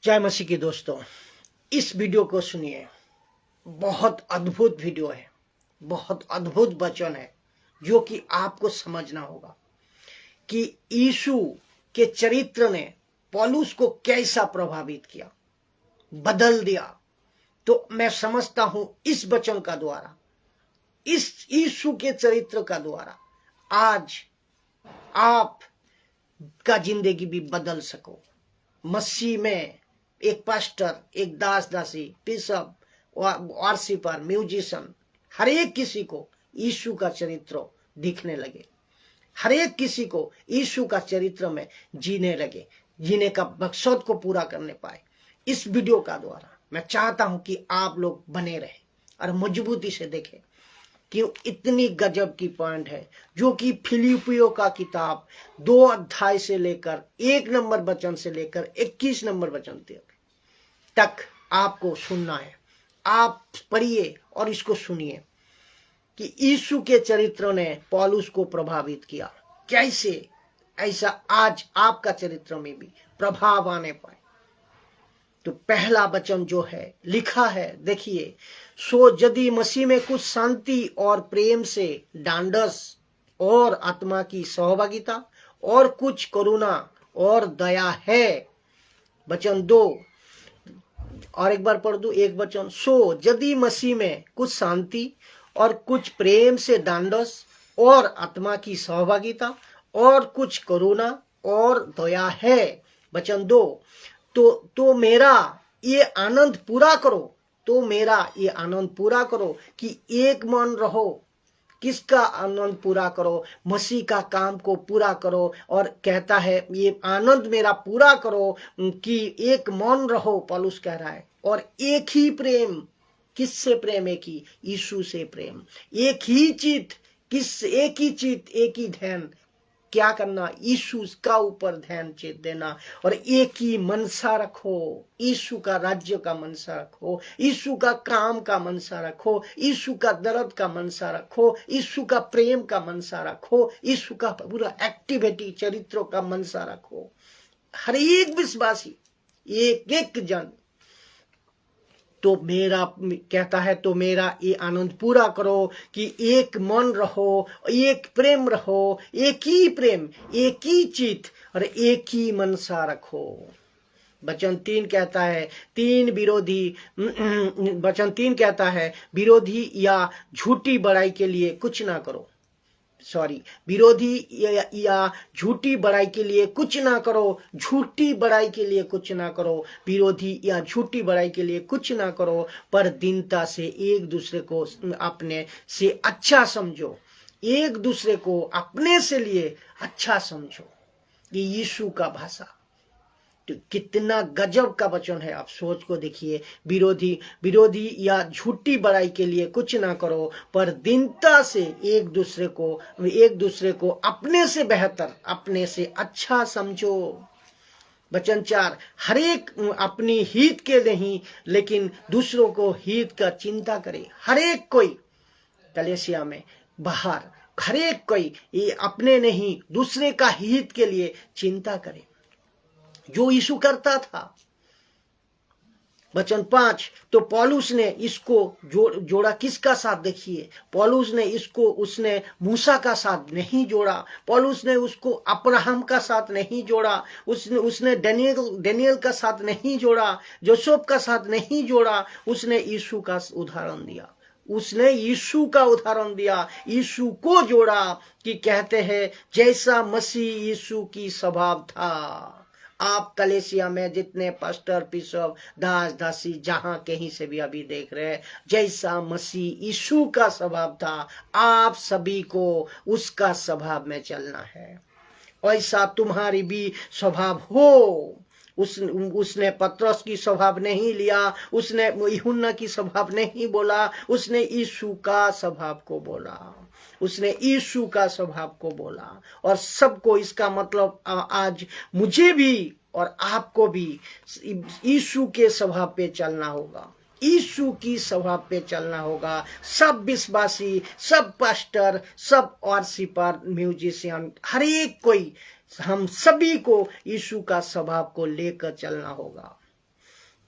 जय मसीह की दोस्तों, इस वीडियो को सुनिए। बहुत अद्भुत वीडियो है, बहुत अद्भुत वचन है जो कि आपको समझना होगा कि यीशु के चरित्र ने पौलुस को कैसा प्रभावित किया, बदल दिया। तो मैं समझता हूं इस वचन का द्वारा, इस यीशु के चरित्र का द्वारा आज आप का जिंदगी भी बदल सको। मसीह में एक पास्टर, एक दास दासी, बिशप, वर्शिपर, म्यूजिशियन, हर एक किसी को यीशु का चरित्र दिखने लगे, हर एक किसी को यीशु का चरित्र में जीने लगे, जीने का मकसद को पूरा करने पाए। इस वीडियो का द्वारा मैं चाहता हूं कि आप लोग बने रहे और मजबूती से देखें कि इतनी गजब की पॉइंट है जो कि फिलिपियों का किताब 2 अध्याय से लेकर 1 नंबर वचन से लेकर 21 नंबर वचन तक आपको सुनना है। आप पढ़िए और इसको सुनिए कि यीशु के चरित्र ने पौलुस को प्रभावित किया, कैसे ऐसा आज आपका चरित्र में भी प्रभाव आने पाए। तो पहला वचन जो है लिखा है, देखिए, सो यदि मसीह में कुछ शांति और प्रेम से ढांढस और आत्मा की सहभागिता और कुछ करुणा और दया है। वचन 2 और एक बार पढ़ दूं, एक वचन, सो यदि मसीह में कुछ शांति और कुछ प्रेम से ढांढस और आत्मा की सहभागिता और कुछ करुणा और दया है। वचन 2, तो मेरा ये आनंद पूरा करो, तो मेरा ये आनंद पूरा करो कि एक मन रहो। किसका आनंद पूरा करो? मसीह का काम को पूरा करो। और कहता है ये आनंद मेरा पूरा करो कि एक मन रहो, पौलुस कह रहा है, और एक ही प्रेम। किससे प्रेम? एक ही, यीशु से प्रेम। एक ही चित्त, एक ही चित्त, एक ही ध्यान। क्या करना? यीशु का ऊपर ध्यान चित देना और एक ही मनसा रखो। यीशु का राज्य का मनसा रखो, यीशु का काम का मनसा रखो, यीशु का दर्द का मनसा रखो, यीशु का प्रेम का मनसा रखो, यीशु का पूरा एक्टिविटी चरित्रों का मनसा रखो। हर एक विश्वासी, एक एक जन। तो मेरा कहता है, तो मेरा ये आनंद पूरा करो कि एक मन रहो, एक प्रेम रहो, एक ही प्रेम, एक ही चित्त और एक ही मनसा रखो। वचन 3 कहता है, वचन 3 कहता है, विरोधी या झूठी बड़ाई के लिए कुछ ना करो। विरोधी या झूठी बड़ाई के लिए कुछ ना करो, झूठी बड़ाई के लिए कुछ ना करो, विरोधी या झूठी बड़ाई के लिए कुछ ना करो, पर दीनता से एक दूसरे को अपने से अच्छा समझो, एक दूसरे को अपने से लिए अच्छा समझो। ये यीशु का भाषा। तो कितना गजब का वचन है, आप सोच को देखिए। विरोधी या झूठी बड़ाई के लिए कुछ ना करो, पर दीनता से एक दूसरे को अपने से बेहतर, अपने से अच्छा समझो। वचन 4, हर एक अपनी हित के नहीं लेकिन दूसरों को हित का चिंता करे। हर एक कोई कलीसिया में बाहर, हर एक कोई ये अपने नहीं दूसरे का हित के लिए चिंता करे, जो यीशु करता था। वचन 5, तो पौलुस ने इसको जोड़ा किसका साथ? देखिए, पौलुस ने इसको, उसने मूसा का साथ नहीं जोड़ा, पौलुस ने उसको अब्राहम का साथ नहीं जोड़ा, उसने डेनियल का साथ नहीं जोड़ा, जोसेफ का साथ नहीं जोड़ा, उसने यीशु का उदाहरण दिया। उसने यीशु का उदाहरण दिया, यीशु को जोड़ा कि कहते हैं जैसा मसीह यीशु की स्वभाव था। आप कलीसिया में जितने पास्टर, बिशप, दास दासी जहां कहीं से भी अभी देख रहे हैं, जैसा मसीह यीशु का स्वभाव था, आप सभी को उसका स्वभाव में चलना है। ऐसा तुम्हारी भी स्वभाव हो। उसने पतरस की स्वभाव नहीं लिया, उसने यूहन्ना की स्वभाव नहीं बोला, उसने यीशु का स्वभाव को बोला, उसने यीशु का स्वभाव को बोला। और सबको इसका मतलब आज मुझे भी और आपको भी यीशु के स्वभाव पे चलना होगा, यीशु की स्वभाव पे चलना होगा। सब विश्वासी, सब पास्टर, सब वर्शिपर, म्यूजिशियन, हर एक कोई, हम सभी को यीशु का स्वभाव को लेकर चलना होगा।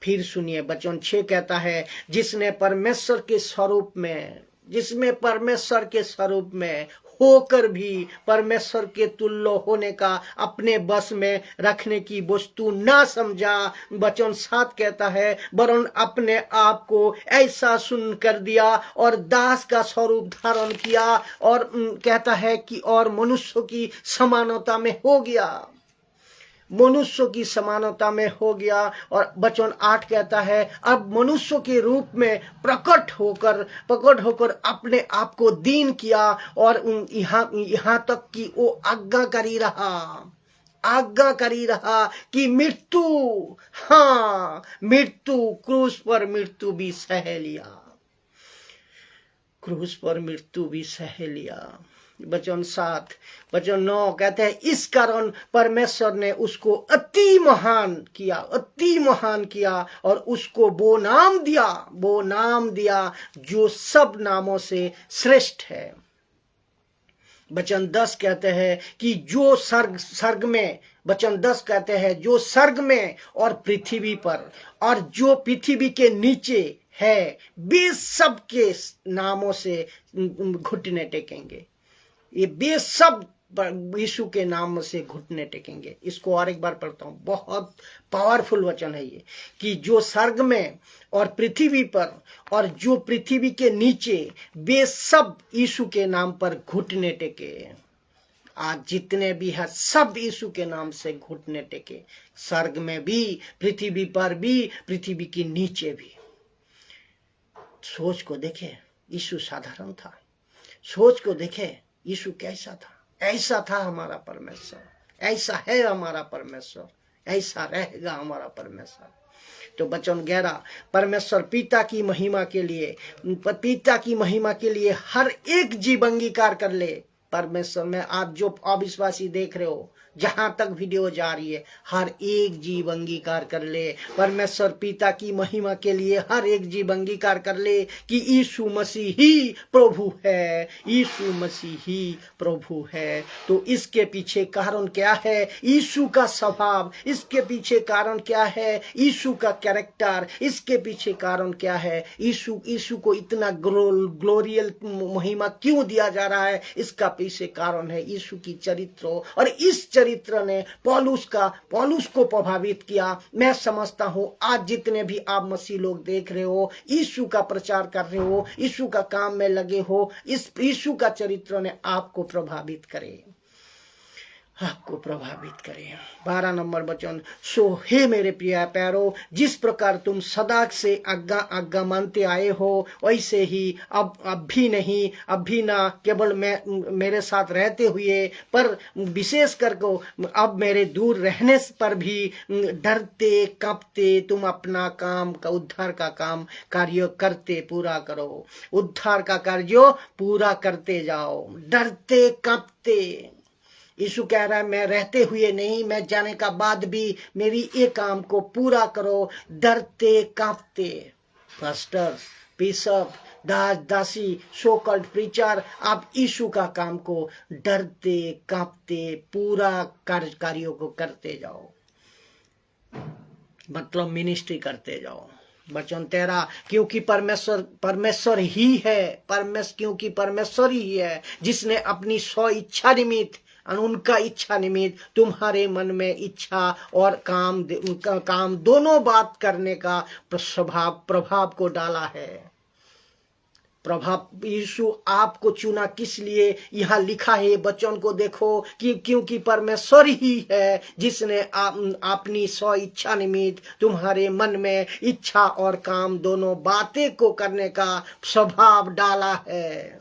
फिर सुनिए, वचन 6 कहता है, जिसने परमेश्वर के स्वरूप में, जिसमें परमेश्वर के स्वरूप में होकर भी परमेश्वर के तुल्य होने का अपने बस में रखने की वस्तु ना समझा। वचन 7 कहता है, वरन अपने आप को ऐसा सुन कर दिया और दास का स्वरूप धारण किया, और कहता है कि और मनुष्यों की समानता में हो गया, मनुष्यों की समानता में हो गया। और वचन 8 कहता है, अब मनुष्यों के रूप में प्रकट होकर अपने आप को दीन किया, और यहाँ तक कि वो आज्ञाकारी रहा कि मृत्यु, हाँ मृत्यु, क्रूस पर मृत्यु भी सह लिया, क्रूस पर मृत्यु भी सह लिया। वचन 7, वचन 9 कहते हैं, इस कारण परमेश्वर ने उसको अति महान किया और उसको वो नाम दिया जो सब नामों से श्रेष्ठ है। वचन 10 कहते हैं कि जो स्वर्ग में, वचन 10 कहते हैं, जो स्वर्ग में और पृथ्वी पर और जो पृथ्वी के नीचे है, वे सब के नामों से घुटने टेकेंगे। ये वे सब यीशु के नाम से घुटने टेकेंगे। इसको और एक बार पढ़ता हूं, बहुत पावरफुल वचन है ये, कि जो स्वर्ग में और पृथ्वी पर और जो पृथ्वी के नीचे, वे सब यीशु के नाम पर घुटने टेके। आज जितने भी हैं सब यीशु के नाम से घुटने टेके, स्वर्ग में भी, पृथ्वी पर भी, पृथ्वी के नीचे भी। सोच को देखे, यीशु साधारण था। सोच को देखे, यीशु कैसा था। ऐसा था हमारा परमेश्वर, ऐसा है हमारा परमेश्वर, ऐसा रहेगा हमारा परमेश्वर। तो वचन 11, परमेश्वर पिता की महिमा के लिए हर एक जीव अंगीकार कर ले। परमेश्वर में आप जो अविश्वासी देख रहे हो, जहां तक वीडियो जा रही है, हर एक जीव अंगीकार कर ले। परमेश्वर पिता की महिमा के लिए हर एक जीव अंगीकार कर ले कि यीशु मसीह ही प्रभु है, यीशु मसीह ही प्रभु है। तो इसके पीछे कारण क्या है? यीशु का स्वभाव। इसके पीछे कारण क्या है? यीशु का कैरेक्टर। इसके पीछे कारण क्या है? यीशु को इतना ग्लोरियल महिमा क्यों दिया जा रहा है? इसका पीछे कारण है यीशु की चरित्र, और इस चरित्र ने पौलुस को प्रभावित किया। मैं समझता हूं आज जितने भी आप मसीह लोग देख रहे हो, यीशु का प्रचार कर रहे हो, यीशु का काम में लगे हो, इस यीशु का चरित्र ने आपको प्रभावित करे, आपको प्रभावित करे। 12 नंबर वचन, सो हे मेरे प्रिय प्यारो, जिस प्रकार तुम सदा से आज्ञा मानते आए हो, वैसे ही अब भी ना केवल मेरे साथ रहते हुए, पर विशेष करके अब मेरे दूर रहने पर भी डरते कांपते तुम अपना उद्धार का काम कार्य करते पूरा करो। उद्धार का कार्य पूरा करते जाओ, डरते कांपते। यीशु कह रहा है, मैं रहते हुए नहीं, मैं जाने का बाद भी मेरी ये काम को पूरा करो, डरते कांपते। पास्टर, बिशप, दासी, सो कॉल्ड प्रीचर, आप यीशु का काम को डरते कांपते पूरा कार्यों को करते जाओ, मतलब मिनिस्ट्री करते जाओ। वचन 13, क्योंकि परमेश्वर ही है, क्योंकि परमेश्वर ही है जिसने अपनी स्व इच्छा निमित्त, उनका इच्छा निमित्त तुम्हारे मन में इच्छा और काम दोनों बात करने का प्रभाव को डाला है। प्रभाव यीशु आपको चुना किस लिए? यहाँ लिखा है, बच्चों को देखो कि क्योंकि परमेश्वर ही है जिसने अपनी स्व इच्छा निमित्त तुम्हारे मन में इच्छा और काम दोनों बातें को करने का स्वभाव डाला है।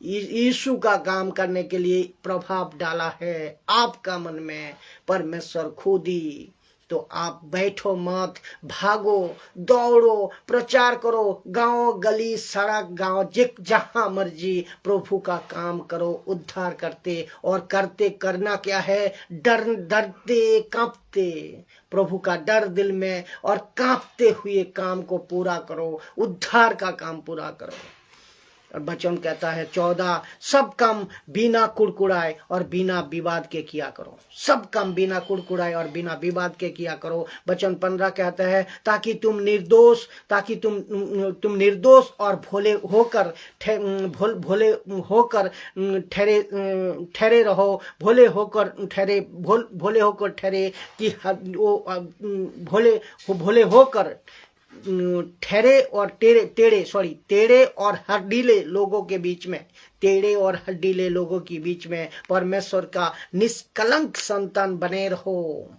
यीशु का काम करने के लिए प्रभाव डाला है आपका मन में परमेश्वर खुद ही। तो आप बैठो मत, भागो, दौड़ो, प्रचार करो, गांव गली सड़क गांव जहां मर्जी प्रभु का काम करो, उद्धार करते। और करना क्या है? डरते कांपते, प्रभु का डर दिल में और कांपते हुए काम को पूरा करो, उद्धार का काम पूरा करो। और वचन कहता है 14, सब काम बिना कुड़कुड़ाए और बिना विवाद के किया करो। सब काम बिना कुड़कुड़ाए और बिना विवाद के किया करो। वचन 15 कहता है ताकि तुम निर्दोष और भोले होकर ठहरे रहो। भोले होकर ठहरे कि भोले होकर ठहरे और टेढ़े और हड्डीले लोगों के बीच में परमेश्वर का निष्कलंक संतान बने रहो।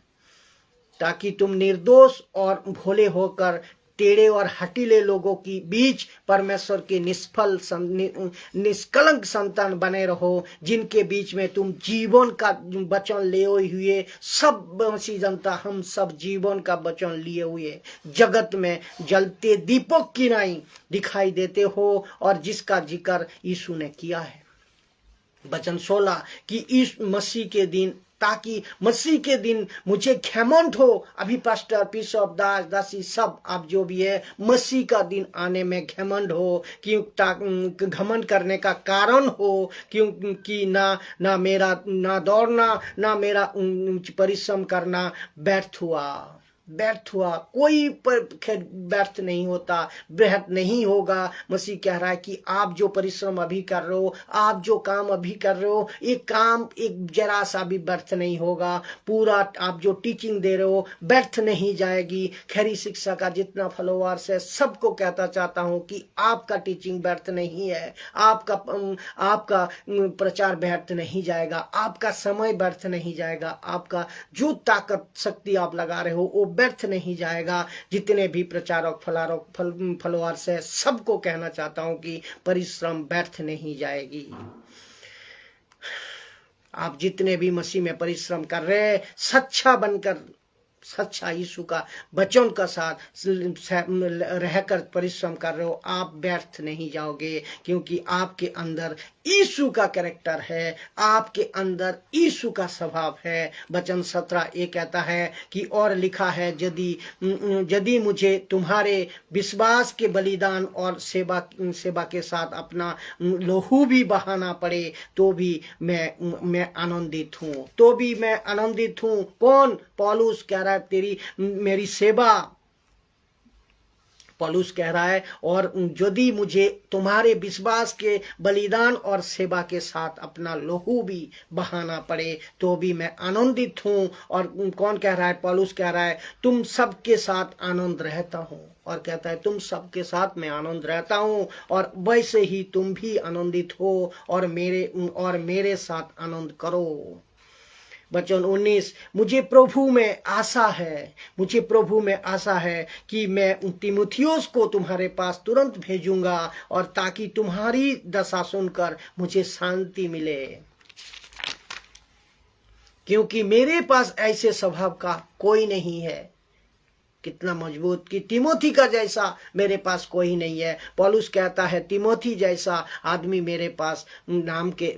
ताकि तुम निर्दोष और भोले होकर टेढ़े और हटीले लोगों की बीच परमेश्वर के निष्कलंक संतान बने रहो, जिनके बीच में तुम जीवन का वचन लिए हुए सब मसीह जनता, हम सब जीवन का वचन लिए हुए जगत में जलते दीपक की नाई दिखाई देते हो, और जिसका जिक्र यीशु ने किया है। वचन 16 कि इस मसीह के दिन, ताकि मसीह के दिन मुझे घमंड हो। अभी पास्टर, बिशप, दास, दासी सब आप जो भी है, मसीह का दिन आने में घमंड हो, क्यों घमंड करने का कारण हो, क्योंकि ना मेरा ना दौड़ना ना मेरा परिश्रम करना व्यर्थ हुआ। कोई व्यर्थ नहीं होता, व्यर्थ नहीं होगा। मसीह कह रहा है कि आप जो परिश्रम अभी कर रहे हो, आप जो काम अभी कर रहे हो, ये काम एक जरा सा भी व्यर्थ नहीं होगा। पूरा आप जो टीचिंग दे रहे हो व्यर्थ नहीं जाएगी। खरी शिक्षा का जितना फॉलोअर्स है सबको कहता चाहता हूं कि आपका टीचिंग व्यर्थ नहीं है, आपका प्रचार व्यर्थ नहीं जाएगा, आपका समय व्यर्थ नहीं जाएगा, आपका जो ताकत शक्ति आप लगा रहे हो वो व्यर्थ नहीं जाएगा। जितने भी प्रचारक फॉलोअर्स है सबको कहना चाहता हूं कि परिश्रम व्यर्थ नहीं जाएगी। आप जितने भी मसीह में परिश्रम कर रहे हैं, सच्चा बनकर, सच्चा यीशु का वचन का साथ रहकर परिश्रम कर रहे हो, आप व्यर्थ नहीं जाओगे, क्योंकि आपके अंदर यीशु का कैरेक्टर है, आपके अंदर यीशु का स्वभाव है। वचन 17 ये कहता है कि और लिखा है, यदि मुझे तुम्हारे विश्वास के बलिदान और सेवा के साथ अपना लहू भी बहाना पड़े तो भी मैं आनंदित हूँ। कौन? पौलुस कह रहा है मेरी सेवा, पौलुस कह रहा है, और यदि मुझे तुम्हारे विश्वास के बलिदान और सेवा के साथ अपना लहू भी बहाना पड़े तो भी मैं आनंदित हूँ। और कौन कह रहा है? पौलुस कह रहा है तुम सबके साथ आनंद रहता हूँ, और कहता है तुम सबके साथ मैं आनंद रहता हूँ, और वैसे ही तुम भी आनंदित हो और मेरे साथ आनंद करो। वचन 19, मुझे प्रभु में आशा है कि मैं तीमुथियुस को तुम्हारे पास तुरंत भेजूंगा, और ताकि तुम्हारी दशा सुनकर मुझे शांति मिले, क्योंकि मेरे पास ऐसे स्वभाव का कोई नहीं है। कितना मजबूत कि तिमोथी का जैसा मेरे पास कोई नहीं है। पौलुस कहता है तिमोथी जैसा आदमी मेरे पास नाम के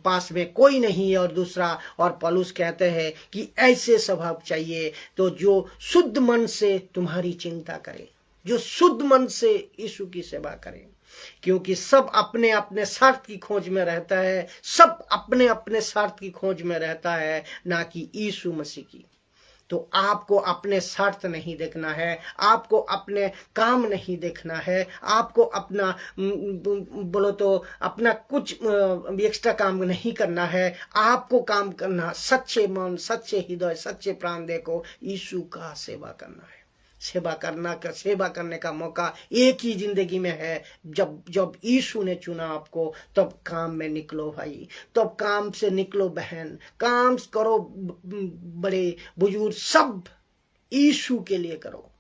पास में कोई नहीं है। और दूसरा, और पौलुस कहते हैं कि ऐसे स्वभाव चाहिए तो जो शुद्ध मन से तुम्हारी चिंता करे, जो शुद्ध मन से यीशु की सेवा करे, क्योंकि सब अपने अपने स्वार्थ की खोज में रहता है, सब अपने अपने स्वार्थ की खोज में रहता है, ना कि यीशु मसीह की। तो आपको अपने स्वार्थ नहीं देखना है, आपको अपने काम नहीं देखना है, आपको अपना बोलो तो अपना कुछ एक्स्ट्रा काम नहीं करना है। आपको काम करना सच्चे मन, सच्चे हृदय, सच्चे प्राण देखो यीशु का सेवा करना है। सेवा करने का मौका एक ही जिंदगी में है। जब यीशु ने चुना आपको, तब काम में निकलो भाई, तब काम से निकलो बहन, काम करो, बड़े बुजुर्ग सब यीशु के लिए करो।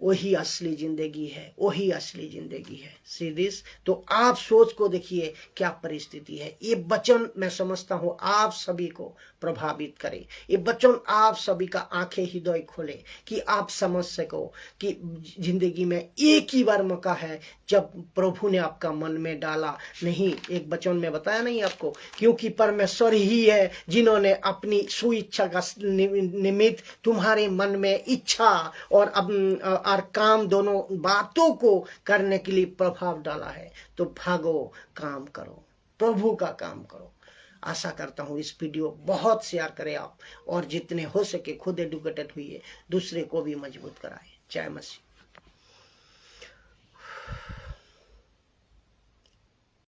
वही असली जिंदगी है, वही असली जिंदगी है। सीधीस तो आप सोच को देखिए क्या परिस्थिति है। ये वचन मैं समझता हूं आप सभी को प्रभावित करे, ये वचन आप सभी का आंखें हृदय खोले कि आप समझ सको कि जिंदगी में एक ही बार मौका है जब प्रभु ने आपका मन में डाला। नहीं, एक वचन में बताया नहीं आपको, क्योंकि परमेश्वर ही है जिन्होंने अपनी सुइच्छा का निमित्त तुम्हारे मन में इच्छा और और काम दोनों बातों को करने के लिए प्रभाव डाला है। तो भागो, काम करो, प्रभु का काम करो। आशा करता हूँ इस वीडियो बहुत शेयर करें आप, और जितने हो सके खुद एडुकेटेड हुई दूसरे को भी मजबूत कराए। जय मसीह।